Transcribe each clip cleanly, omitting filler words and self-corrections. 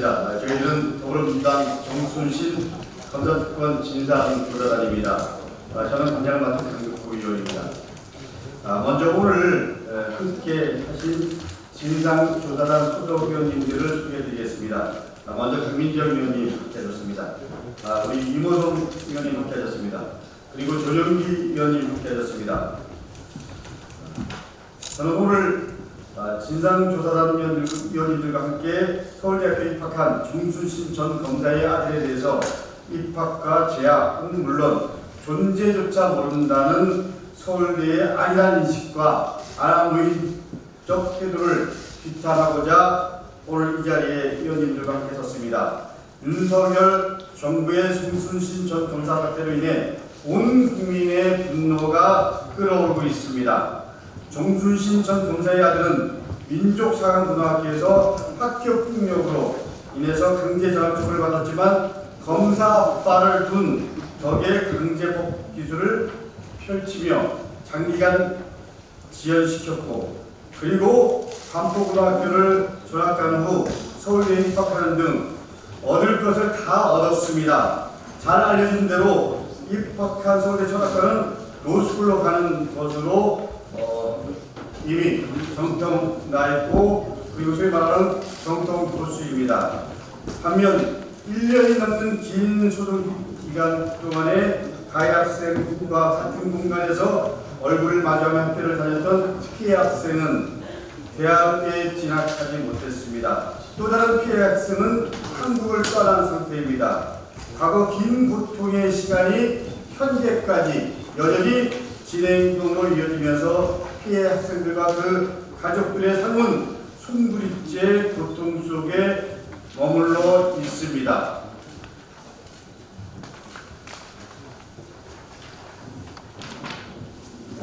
저희는 더불어민주당 정순신 검사특권 진상조사단입니다. 저는 담당을 맡은 강력부 의원입니다. 먼저 오늘 함께 하신 진상조사단 소속위원님들을 소개해드리겠습니다. 먼저 강민정 위원님 함께하셨습니다. 우리 이모성 위원님 함께하셨습니다. 그리고 조영기 위원님 함께하셨습니다. 저는 오늘 진상조사단 위원님들과 함께 서울대학교에 입학한 정순신 전 검사의 아들에 대해서 입학과 재학은 물론 존재조차 모른다는 서울대의 안일한 인식과 아나무인적 태도를 비판하고자 오늘 이 자리에 위원님들과 함께 섰습니다. 윤석열 정부의 정순신 전 검사 사태로 인해 온 국민의 분노가 끓어오르고 있습니다. 정순신 전 검사의 아들은 민족사관고등학교에서 학교폭력으로 인해서 강제전학 처벌을 받았지만 검사 아빠를 둔 덕에 강제법 기술을 펼치며 장기간 지연시켰고, 그리고 반포고등학교를 전학한 후 서울대에 입학하는 등 얻을 것을 다 얻었습니다. 잘 알려진 대로 입학한 서울대 전학과는 로스쿨로 가는 것으로 이미 정통 나있고, 그리고 소위 말하는 정통 보수입니다. 반면 1년이 넘는 긴 소송기간 동안에 가해 학생과 같은 공간에서 얼굴을 마주하며 학교를 다녔던 피해 학생은 대학에 진학하지 못했습니다. 또 다른 피해 학생은 한국을 떠난 상태입니다. 과거 긴 고통의 시간이 현재까지 여전히 진행 중으로 이어지면서 피해 학생들과 그 가족들의 삶은 손부리째 고통 속에 머물러 있습니다.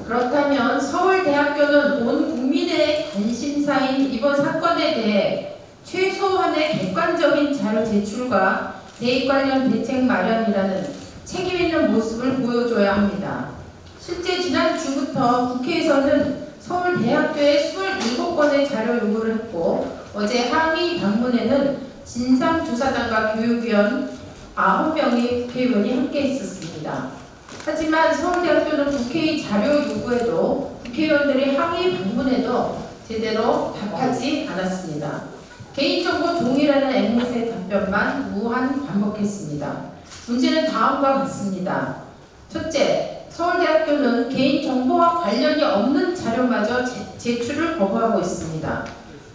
그렇다면 서울대학교는 온 국민의 관심사인 이번 사건에 대해 최소한의 객관적인 자료 제출과 대입 관련 대책 마련이라는 책임 있는 모습을 보여줘야 합니다. 실제 지난주부터 국회에서는 서울대학교에 27건의 자료 요구를 했고, 어제 항의 방문에는 진상조사단과 교육위원 9명의 국회의원이 함께 있었습니다. 하지만 서울대학교는 국회의 자료 요구에도 국회의원들의 항의 방문에도 제대로 답하지 않았습니다. 개인정보 동의라는 앵무새 답변만 무한 반복했습니다. 문제는 다음과 같습니다. 첫째, 서울대학교는 개인정보와 관련이 없는 자료마저 제출을 거부하고 있습니다.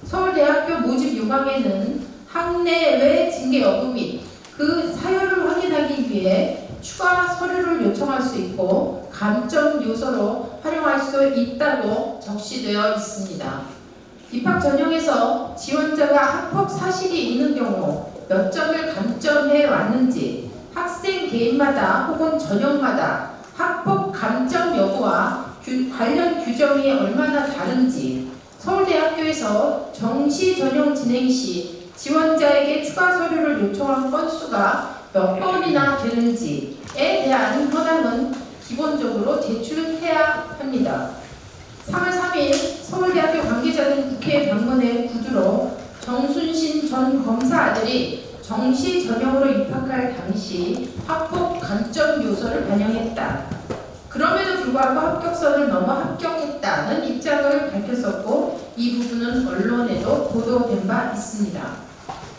서울대학교 모집 요강에는 학내외 징계 여부 및 그 사유를 확인하기 위해 추가 서류를 요청할 수 있고 감점 요소로 활용할 수 있다고 적시되어 있습니다. 입학 전형에서 지원자가 합격 사실이 있는 경우 몇 점을 감점해 왔는지, 학생 개인마다 혹은 전형마다 학폭 감점 여부와 관련 규정이 얼마나 다른지, 서울대학교에서 정시 전형 진행 시 지원자에게 추가 서류를 요청한 건수가 몇 건이나 되는지에 대한 현황은 기본적으로 제출해야 합니다. 3월 3일 서울대학교 관계자는 국회 방문에 구두로 정순신 전 검사 아들이 정시 전형으로 입학할 당시 학폭 감점 요소를 반영했다. 그럼에도 불구하고 합격선을 넘어 합격했다는 입장을 밝혔었고, 이 부분은 언론에도 보도된 바 있습니다.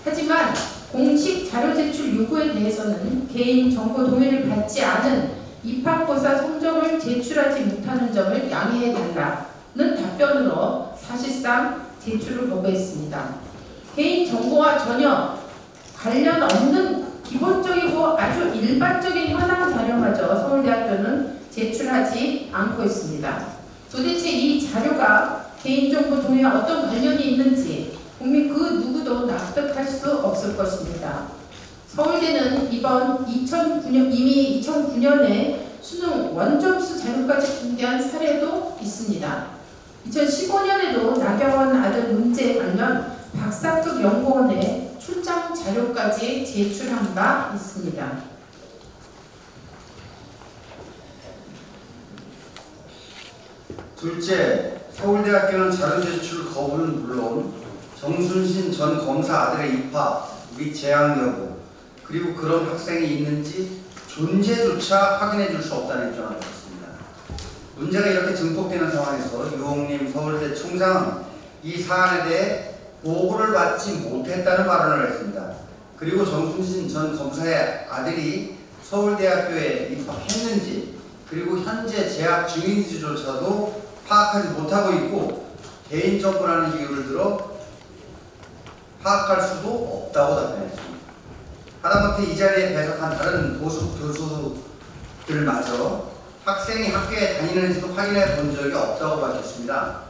하지만 공식 자료 제출 요구에 대해서는 개인 정보 동의를 받지 않은 입학고사 성적을 제출하지 못하는 점을 양해해달라는 답변으로 사실상 제출을 거부했습니다. 개인 정보와 전혀 관련 없는 기본적이고 아주 일반적인 현황 자료마저 서울대학교는 제출하지 않고 있습니다. 도대체 이 자료가 개인정보 동의와 어떤 관련이 있는지 국민 그 누구도 납득할 수 없을 것입니다. 서울대는 이미 2009년에 수능 원점수 자료까지 공개한 사례도 있습니다. 2015년에도 나경원 아들 문제 관련 박사급 연구원에 출장 자료까지 제출한 바 있습니다. 둘째, 서울대학교는 자료 제출 거부는 물론 정순신 전 검사 아들의 입학 우리 재학 여부, 그리고 그런 학생이 있는지 존재조차 확인해 줄 수 없다는 입장을 가졌습니다. 문제가 이렇게 증폭되는 상황에서 유홍림 서울대 총장은 이 사안에 대해 보고를 받지 못했다는 발언을 했습니다. 그리고 정순신 전 검사의 아들이 서울대학교에 입학했는지, 그리고 현재 재학 중인지조차도 파악하지 못하고 있고 개인정보라는 이유를 들어 파악할 수도 없다고 답변했습니다. 하다못해 이 자리에 배석한 다른 보수 교수들마저 학생이 학교에 다니는지도 확인해 본 적이 없다고 밝혔습니다.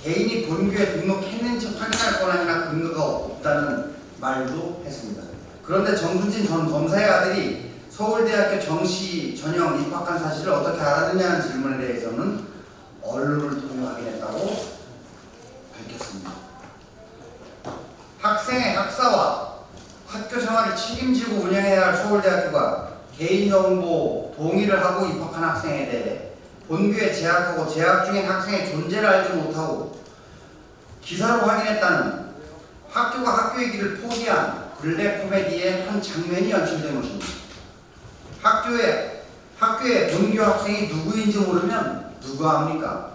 개인이 본교에 등록했는지 확인할 권한이나 근거가 없다는 말도 했습니다. 그런데 정순신 전 검사의 아들이 서울대학교 정시 전형 입학한 사실을 어떻게 알았느냐는 질문에 대해서는 언론을 통해 확인했다고 밝혔습니다. 학생의 학사와 학교 생활을 책임지고 운영해야 할 서울대학교가 개인정보 동의를 하고 입학한 학생에 대해 본교에 재학하고 재학 중인 학생의 존재를 알지 못하고 기사로 확인했다는 학교가 학교의 길을 포기한 블랙 코미디의 한 장면이 연출된 것입니다. 학교에 본교 학생이 누구인지 모르면 누가 합니까?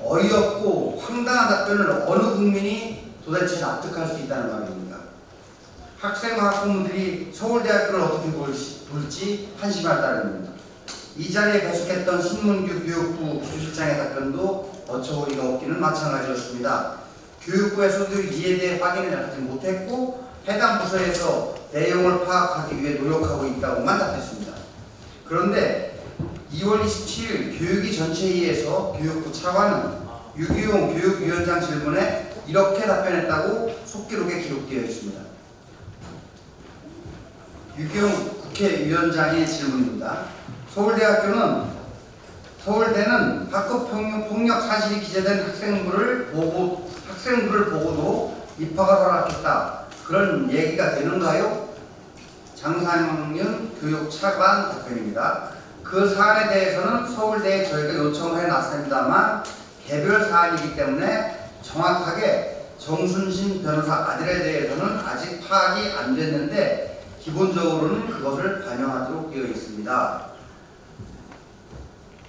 어이없고 황당한 답변을 어느 국민이 도대체 납득할 수 있다는 말입니다. 학생과 학부모들이 서울대학교를 어떻게 볼지 한심할 따름입니다. 이 자리에 배석했던 신문규 교육부 부실장의 답변도 어처구니가 없기는 마찬가지였습니다. 교육부에서도 이에 대해 확인을 하지 못했고 해당 부서에서 내용을 파악하기 위해 노력하고 있다고만 답했습니다. 그런데 2월 27일 교육위 전체회의에서 교육부 차관은 유기용 교육위원장 질문에 이렇게 답변했다고 속기록에 기록되어 있습니다. 유기용 국회위원장의 질문입니다. 서울대는 학급폭력 사실이 기재된 학생부를 보고도 입학을 허락했다. 그런 얘기가 되는가요? 장상윤 교육차관 답변입니다. 그 사안에 대해서는 서울대에 저희가 요청을 해놨습니다만 개별 사안이기 때문에 정확하게 정순신 변호사 아들에 대해서는 아직 파악이 안 됐는데 기본적으로는 그것을 반영하도록 되어 있습니다.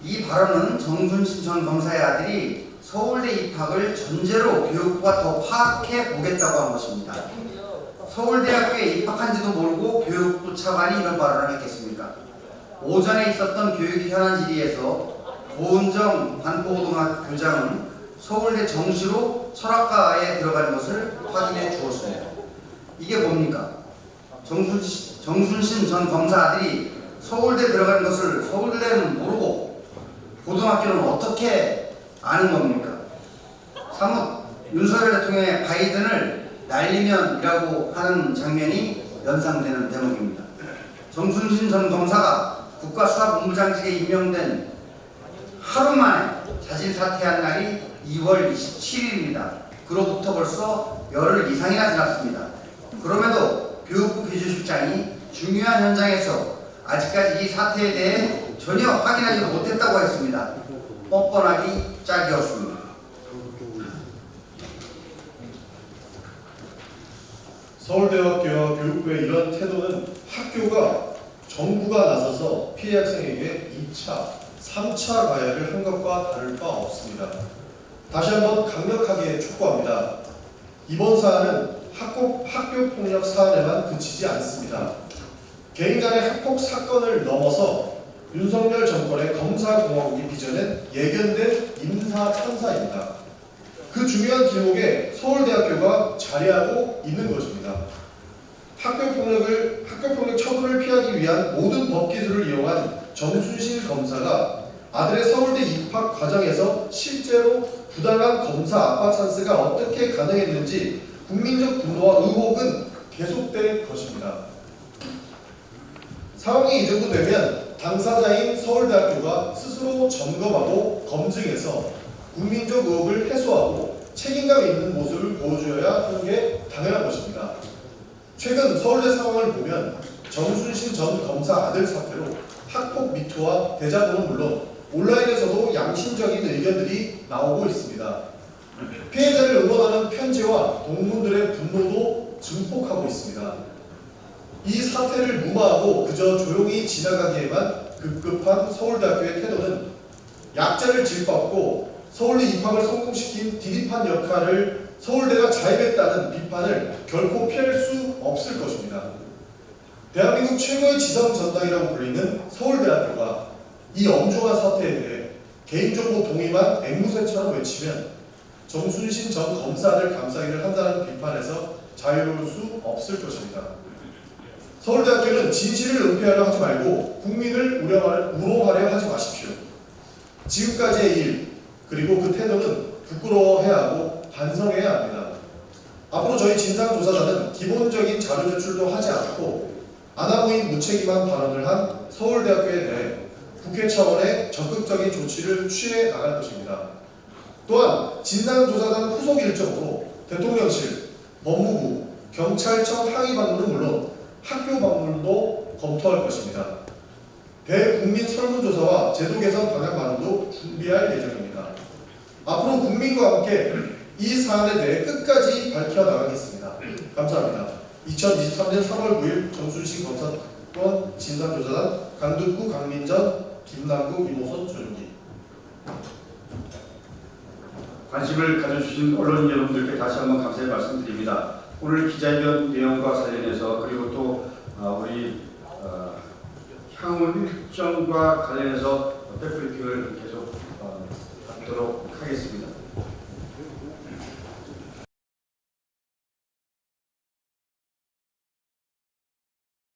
이 발언은 정순신 전 검사의 아들이 서울대 입학을 전제로 교육부가 더 파악해 보겠다고 한 것입니다. 서울대학교에 입학한지도 모르고 교육부 차관이 이런 발언을 했겠습니까? 오전에 있었던 교육 현안 질의에서 고은정 반포고등학교 교장은 서울대 정시로 철학과에 들어간 것을 확인해 주었습니다. 이게 뭡니까? 정순신 전 검사 아들이 서울대 들어간 것을 서울대는 모르고 고등학교는 어떻게 아는 겁니까? 사뭇 윤석열 대통령의 바이든을 날리면이라고 하는 장면이 연상되는 대목입니다. 정순신 전 검사가 국가수사본부장직에 임명된 하루 만에 자진 사퇴한 날이 2월 27일입니다. 그로부터 벌써 열흘 이상이나 지났습니다. 그럼에도 교육부 비서실장이 중요한 현장에서 아직까지 이 사태에 대해 전혀 확인하지 못했다고 했습니다. 뻔뻔하기 짝이었습니다. 서울대학교와 교육부의 이런 태도는 학교가 정부가 나서서 피해 학생에게 2차, 3차 가해를 한 것과 다를 바 없습니다. 다시 한번 강력하게 촉구합니다. 이번 사안은 학교 폭력 사안에만 그치지 않습니다. 개인 간의 학폭 사건을 넘어서 윤석열 정권의 검사공화국이 빚어낸 예견된 인사천사입니다. 그 중요한 길목에 서울대학교가 자리하고 있는 것입니다. 학교폭력 처분을 피하기 위한 모든 법기술을 이용한 정순신 검사가 아들의 서울대 입학 과정에서 실제로 부당한 검사 아빠 찬스가 어떻게 가능했는지 국민적 분노와 의혹은 계속될 것입니다. 상황이 이 정도 되면 당사자인 서울대학교가 스스로 점검하고 검증해서 국민적 의혹을 해소하고 책임감 있는 모습을 보여줘야 하는 게 당연한 것입니다. 최근 서울대 상황을 보면 정순신 전 검사 아들 사태로 학폭 미투와 대자보는 물론 온라인에서도 양심적인 의견들이 나오고 있습니다. 피해자를 응원하는 편지와 동문들의 분노도 증폭하고 있습니다. 이 사태를 무마하고 그저 조용히 지나가기에만 급급한 서울대학교의 태도는 약자를 짓밟고 서울대 입학을 성공시킨 디디판 역할을 서울대가 자임했다는 비판을 결코 피할 수 없을 것입니다. 대한민국 최고의 지성 전당이라고 불리는 서울대학교가 이 엄중한 사태에 대해 개인정보 동의만 앵무새처럼 외치면 정순신 전 검사를 감싸기를 한다는 비판에서 자유로울 수 없을 것입니다. 서울대학교는 진실을 은폐하려 하지 말고 국민을 우롱하려 하지 마십시오. 지금까지의 일 그리고 그 태도는 부끄러워해야 하고 반성해야 합니다. 앞으로 저희 진상조사단은 기본적인 자료 제출도 하지 않고 아나무인 무책임한 발언을 한 서울대학교에 대해 국회 차원의 적극적인 조치를 취해 나갈 것입니다. 또한 진상조사단 후속 일정으로 대통령실, 법무부, 경찰청 항의 방문은 물론 학교 방문도 검토할 것입니다. 대국민 설문조사와 제도 개선 방향 마련도 준비할 예정입니다. 앞으로 국민과 함께 이 사안에 대해 끝까지 밝혀나가겠습니다. 감사합니다. 2023년 3월 9일 정순신 검사권 진상조사단 강등구 강민전 김남국 이모선 조용기. 관심을 가져주신 언론 여러분들께 다시 한번 감사의 말씀드립니다. 오늘 기자회견 내용과 관련해서 그리고 또 우리 향후 일정과 관련해서 백브리핑을 계속 하도록 하겠습니다.